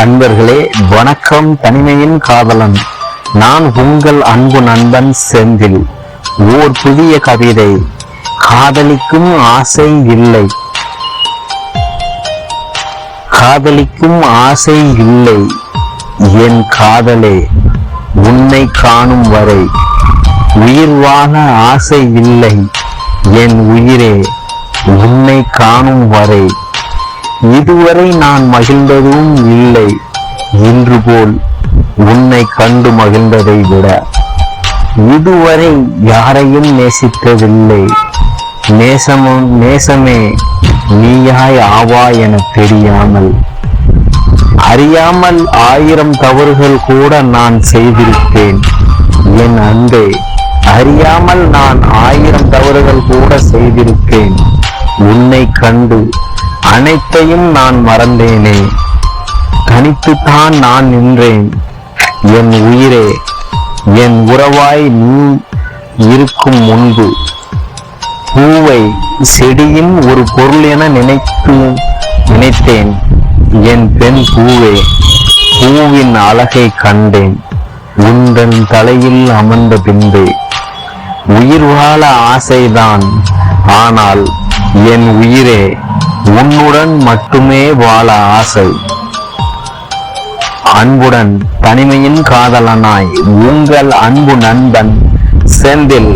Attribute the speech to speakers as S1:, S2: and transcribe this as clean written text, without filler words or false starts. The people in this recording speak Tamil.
S1: அன்பர்களே வணக்கம். தனிமையின் காதலன் நான் உங்கள் அன்பு நண்பன் செந்தில். ஓர் புதிய கவிதை. காதலிக்கும் ஆசை இல்லை, காதலிக்கும் ஆசை இல்லை என் காதலே உன்னை காணும் வரை. உயிர் வாழ ஆசை இல்லை என் உயிரே உன்னை காணும் வரை. இதுவரை நான் மகிழ்ந்ததும் இல்லை, இன்று போல் உன்னை கண்டு மகிழ்ந்ததை விட. இதுவரை யாரையும் நேசித்ததில்லை, நேசமே நீயாய் ஆவா என தெரியாமல். அறியாமல் 1000 தவறுகள் கூட நான் செய்திருப்பேன் என் அன்பே. அறியாமல் நான் 1000 தவறுகள் கூட செய்திருப்பேன். உன்னை கண்டு அனைத்தையும் நான் மறந்தேனே, தனித்துத்தான் நான் நின்றேன். என் உயிரே என் உறவாய் நீ இருக்கும் முன்பு பூவை செடியின் ஒரு பொருள் என நினைத்தேன். என் பெண் பூவே, பூவின் அழகை கண்டேன் உந்தன் தலையில் அமர்ந்த பின்பே. உயிர் வாழ ஆசைதான், ஆனால் என் உயிரே உன்னுடன் மட்டுமே வாழ ஆசை. அன்புடன் தனிமையின் காதலனாய் உங்கள் அன்பு நண்பன் செந்தில்.